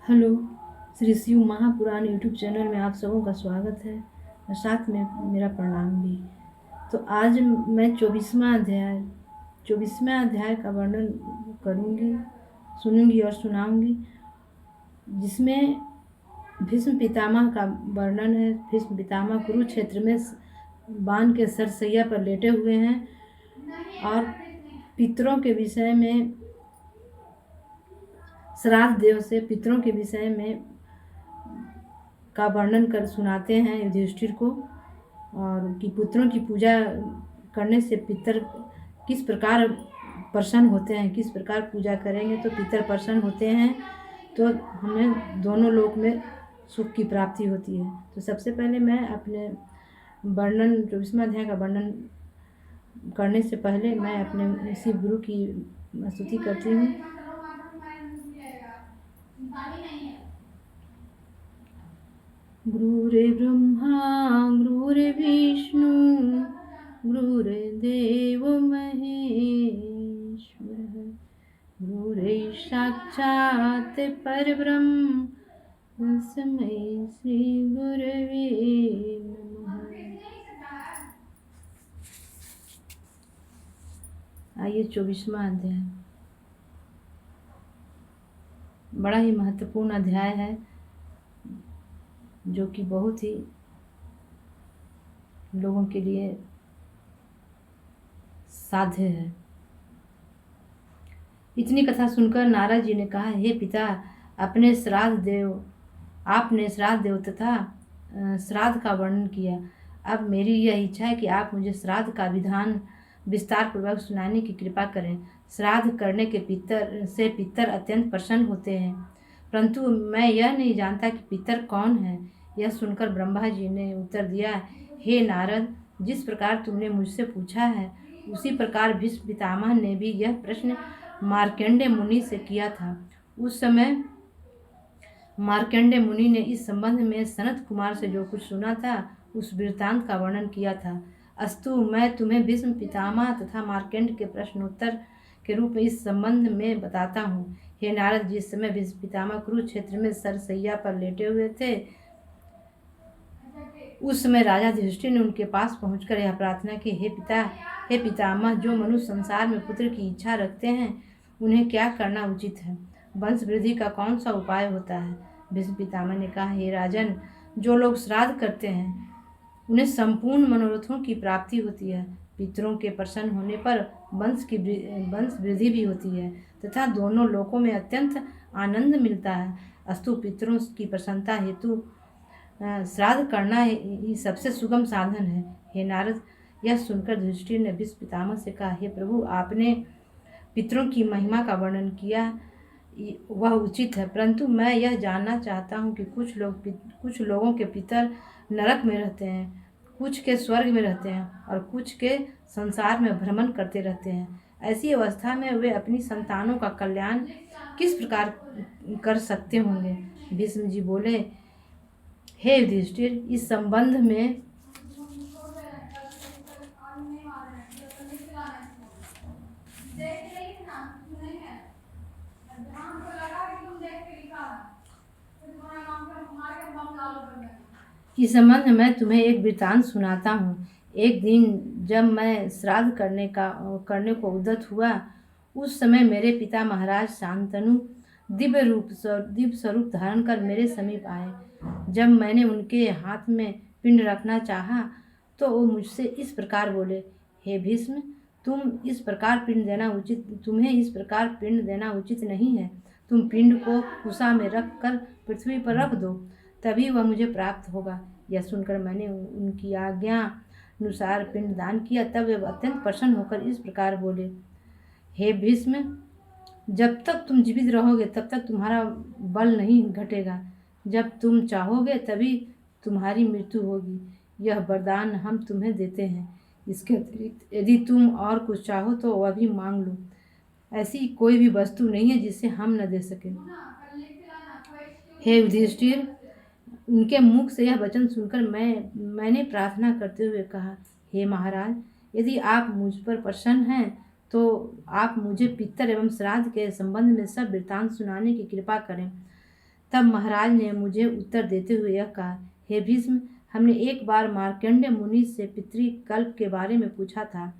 Hello, Shri Shiv Mahapuran YouTube channel में आप सबों का स्वागत है और साथ में मेरा प्रणाम भी। तो आज मैं 24वां अध्याय का वर्णन करूँगी, सुनूंगी और सुनाऊंगी, जिसमें भीष्म पितामह का वर्णन है। भीष्म पितामह कुरुक्षेत्र में बाण के सरसैया पर लेटे हुए हैं और पितरों के विषय में, श्राद्ध देव से पितरों के विषय में का वर्णन कर सुनाते हैं युधिष्ठिर को, और कि पुत्रों की पूजा करने से पितर किस प्रकार प्रसन्न होते हैं, किस प्रकार पूजा करेंगे तो पितर प्रसन्न होते हैं, तो हमें दोनों लोक में सुख की प्राप्ति होती है। तो सबसे पहले मैं अपने वर्णन 24वां अध्याय का वर्णन करने से पहले मैं अपने शिव गुरु की स्तुति करती हूँ। गुरुर्ब्रह्मा गुरुर्विष्णु गुरुर्देव महेश्वर, गुरुः साक्षात् परब्रह्म तस्मै श्री गुरवे नमः। आइए 24वां अध्याय बड़ा ही महत्वपूर्ण अध्याय है, जो कि बहुत ही लोगों के लिए साध्य है। इतनी कथा सुनकर नारद जी ने कहा, हे पिता, आपने श्राद्ध देव तथा श्राद्ध का वर्णन किया। अब मेरी यह इच्छा है कि आप मुझे श्राद्ध का विधान विस्तार पूर्वक सुनाने की कृपा करें। श्राद्ध करने के पितर अत्यंत प्रसन्न होते हैं, परंतु मैं यह नहीं जानता कि पितर कौन है। यह सुनकर ब्रह्मा जी ने उत्तर दिया, हे नारद, जिस प्रकार तुमने मुझसे पूछा है उसी प्रकार भीष्म पितामह ने भी यह प्रश्न मार्कंडेय मुनि से किया था। उस समय मार्कंडेय मुनि ने इस संबंध में सनत कुमार से जो कुछ सुना था उस वृत्तांत का वर्णन किया था। अस्तु, मैं तुम्हें भीष्म पितामह तथा मार्कंड के प्रश्नोत्तर के रूप में इस संबंध में बताता हूँ। हे नारद, जिस समय भीष्म पितामह कुरुक्षेत्र में सरसैया पर लेटे हुए थे, उस समय राजा युधिष्ठिर ने उनके पास पहुंचकर यह प्रार्थना की, हे पितामह, जो मनुष्य संसार में पुत्र की इच्छा रखते हैं उन्हें क्या करना उचित है? वंश वृद्धि का कौन सा उपाय होता है? भीष्म पितामह ने कहा, हे राजन, जो लोग श्राद्ध करते हैं उन्हें संपूर्ण मनोरथों की प्राप्ति होती है। पितरों के प्रसन्न होने पर वंश वृद्धि भी होती है तथा दोनों लोकों में अत्यंत आनंद मिलता है। अस्तु, पितरों की प्रसन्नता हेतु श्राद्ध करना ही सबसे सुगम साधन है। हे नारद, यह सुनकर युधिष्ठिर ने भीष्म पितामह से कहा, हे प्रभु, आपने पितरों की महिमा का वर्णन किया, वह उचित है, परंतु मैं यह जानना चाहता हूँ कि कुछ लोगों के पितर नरक में रहते हैं, कुछ के स्वर्ग में रहते हैं और कुछ के संसार में भ्रमण करते रहते हैं। ऐसी अवस्था में वे अपनी संतानों का कल्याण किस प्रकार कर सकते होंगे? भीष्म जी बोले, हे युधिष्ठिर, इस संबंध में मैं तुम्हें एक वृत्तांत सुनाता हूँ। एक दिन जब मैं श्राद्ध करने को उद्यत हुआ, उस समय मेरे पिता महाराज शांतनु दिव्य स्वरूप धारण कर मेरे समीप आए। जब मैंने उनके हाथ में पिंड रखना चाहा तो वो मुझसे इस प्रकार बोले, हे भीष्म, तुम्हें इस प्रकार पिंड देना उचित नहीं है। तुम पिंड को कुसा में रख कर पृथ्वी पर रख दो, तभी वह मुझे प्राप्त होगा। यह सुनकर मैंने उनकी आज्ञा अनुसार पिंड दान किया। तब वे अत्यंत प्रसन्न होकर इस प्रकार बोले, हे भीष्म, जब तक तुम जीवित रहोगे तब तक तुम्हारा बल नहीं घटेगा। जब तुम चाहोगे तभी तुम्हारी मृत्यु होगी। यह वरदान हम तुम्हें देते हैं। इसके अतिरिक्त यदि तुम और कुछ चाहो तो वह भी मांग लो। ऐसी कोई भी वस्तु नहीं है जिसे हम न दे सके। हे युधिष्ठिर, उनके मुख से यह वचन सुनकर मैंने प्रार्थना करते हुए कहा, हे महाराज, यदि आप मुझ पर प्रसन्न हैं तो आप मुझे पितर एवं श्राद्ध के संबंध में सब वृत्तांत सुनाने की कृपा करें। तब महाराज ने मुझे उत्तर देते हुए यह कहा, हे भीष्म, हमने एक बार मार्कंडेय मुनि से पितृकल्प के बारे में पूछा था।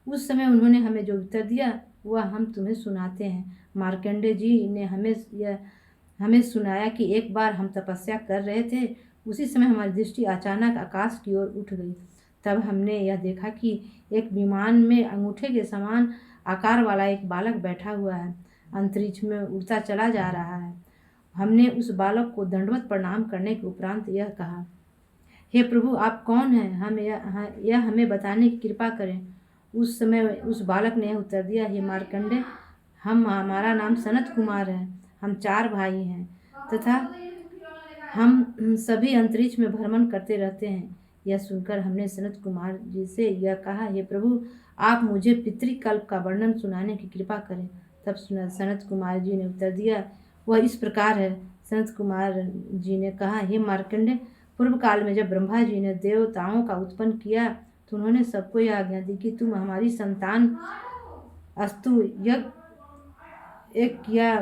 उस समय उन्होंने हमें जो उत्तर दिया वह हम तुम्हें सुनाते हैं। मार्कंडेय जी ने हमें सुनाया कि एक बार हम तपस्या कर रहे थे। उसी समय हमारी दृष्टि अचानक आकाश की ओर उठ गई। तब हमने यह देखा कि एक विमान में अंगूठे के समान आकार वाला एक बालक बैठा हुआ है, अंतरिक्ष में उड़ता चला जा रहा है। हमने उस बालक को दंडवत प्रणाम करने के उपरांत यह कहा, हे प्रभु, आप कौन हैं? यह हमें बताने की कृपा करें। उस समय उस बालक ने यह उत्तर दिया, हे मार्कंडेय, हमारा नाम सनत कुमार है। हम 4 भाई हैं तथा हम सभी अंतरिक्ष में भ्रमण करते रहते हैं। यह सुनकर हमने सनत कुमार जी से यह कहा, हे प्रभु, आप मुझे पितृकल्प का वर्णन सुनाने की कृपा करें। तब सनत कुमार जी ने उत्तर दिया, वह इस प्रकार है। सनत कुमार जी ने कहा, हे मार्कंडेय, पूर्व काल में जब ब्रह्मा जी ने देवताओं का उत्पन्न किया तो उन्होंने सबको यह आज्ञा दी कि तुम हमारी संतान अस्तु एक किया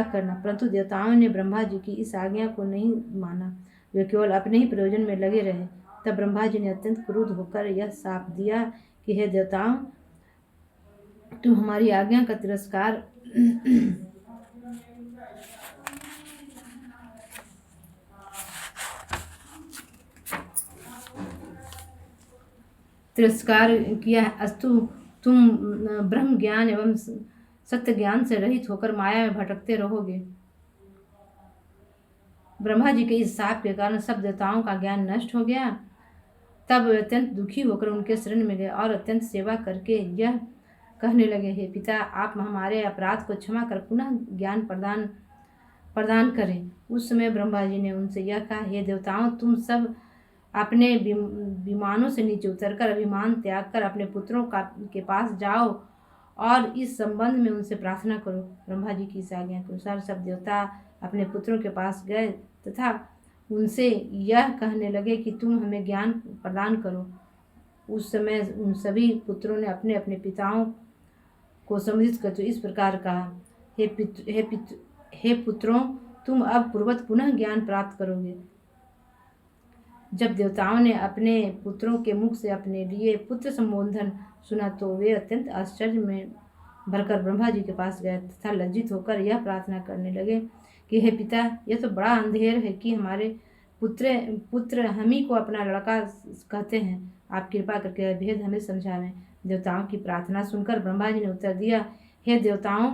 करना, परंतु देवताओं ने ब्रह्मा जी की इस आज्ञा को नहीं माना। वे केवल अपने ही प्रयोजन में लगे रहे। तब ब्रह्मा जी ने अत्यंत क्रुद्ध होकर यह शाप दिया कि हे देवताओं, तुम हमारी आज्ञा का तिरस्कार किया। अस्तु तुम ब्रह्म ज्ञान एवं सत्य ज्ञान से रहित होकर माया में भटकते रहोगे। ब्रह्मा जी के इस शाप के कारण सब देवताओं का ज्ञान नष्ट हो गया। तब वे अत्यंत दुखी होकर उनके शरण में गए और अत्यंत सेवा करके यह कहने लगे, हे पिता, आप हमारे अपराध को क्षमा कर पुनः ज्ञान प्रदान करें। उस समय ब्रह्मा जी ने उनसे यह कहा, हे देवताओं, तुम सब अपने विमानों से नीचे उतरकर अभिमान त्याग कर अपने पुत्रों के पास जाओ और इस संबंध में उनसे प्रार्थना करो। ब्रह्मा जी की इस आज्ञा के अनुसार सब देवता अपने पुत्रों के पास गए तथा उनसे यह कहने लगे कि तुम हमें ज्ञान प्रदान करो। उस समय उन सभी पुत्रों ने अपने अपने पिताओं को संबोधित करते इस प्रकार कहा, हे पुत्रों, तुम अब पूर्वत पुनः ज्ञान प्राप्त करोगे। जब देवताओं ने अपने पुत्रों के मुख से अपने लिए पुत्र संबोधन सुना तो वे अत्यंत आश्चर्य में भरकर ब्रह्मा जी के पास गए तथा लज्जित होकर यह प्रार्थना करने लगे कि हे पिता, यह तो बड़ा अंधेर है कि हमारे पुत्र हम ही को अपना लड़का कहते हैं। आप कृपा करके यह भेद हमें समझावें। देवताओं की प्रार्थना सुनकर ब्रह्मा जी ने उत्तर दिया, हे देवताओं,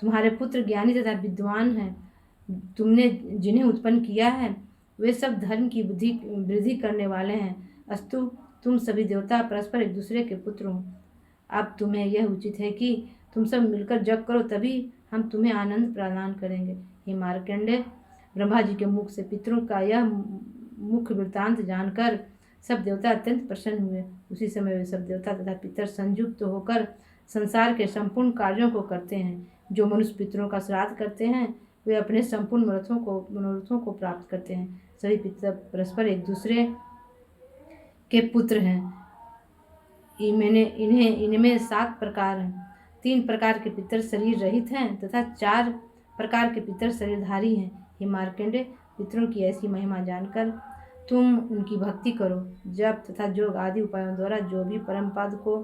तुम्हारे पुत्र ज्ञानी तथा विद्वान हैं। तुमने जिन्हें उत्पन्न किया है वे सब धर्म की वृद्धि करने वाले हैं। अस्तु तुम सभी देवता परस्पर एक दूसरे के पुत्र हो। अब तुम्हें यह उचित है कि तुम सब मिलकर जप करो, तभी हम तुम्हें आनंद प्रदान करेंगे। हे मार्कंडेय, ब्रह्मा जी के मुख से पितरों का यह मुख्य वृत्तांत जानकर सब देवता अत्यंत प्रसन्न हुए। उसी समय वे सब देवता तथा पितर संयुक्त होकर संसार के संपूर्ण कार्यों को करते हैं। जो मनुष्य पितरों का श्राद्ध करते हैं वे अपने संपूर्ण मनोरथों को प्राप्त करते हैं। सभी पितर परस्पर एक दूसरे के पुत्र हैं। इनमें 7 प्रकार हैं। 3 प्रकार के पितर शरीर रहित हैं तथा 4 प्रकार के पितर शरीरधारी हैं। हे मार्कंडेय, पितरों की ऐसी महिमा जानकर तुम उनकी भक्ति करो। जप तथा योग आदि उपायों द्वारा जो भी परम पद को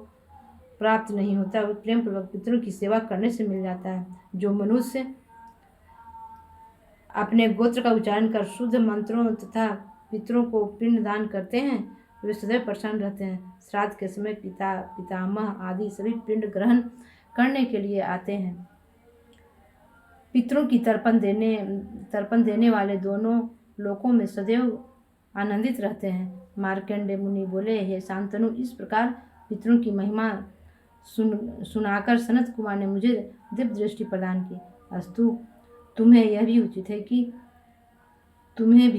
प्राप्त नहीं होता वह प्रेम पूर्वक पितरों की सेवा करने से मिल जाता है। जो मनुष्य अपने गोत्र का उच्चारण कर शुद्ध मंत्रों तथा पितरों को पिंड दान करते हैं वे सदैव प्रसन्न रहते हैं। श्राद्ध के समय पिता पितामह आदि सभी पिंड ग्रहण करने के लिए आते हैं। पितरों की तर्पण देने वाले दोनों लोकों में सदैव आनंदित रहते हैं। मार्कंडेय मुनि बोले, हे शांतनु, इस प्रकार पितरों की महिमा सुनाकर सनत कुमार ने मुझे दिव्य दृष्टि प्रदान की। अस्तु तुम्हें भी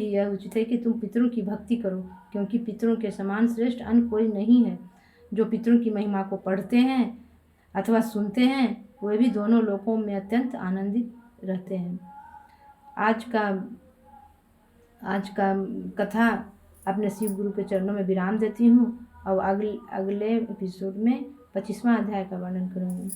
यह उचित है कि तुम पितरों की भक्ति करो, क्योंकि पितरों के समान श्रेष्ठ अन्य कोई नहीं है। जो पितरों की महिमा को पढ़ते हैं अथवा सुनते हैं वे भी दोनों लोकों में अत्यंत आनंदित रहते हैं। आज का कथा अपने शिव गुरु के चरणों में विराम देती हूँ और अगले एपिसोड में 25वां अध्याय का वर्णन करूँगी।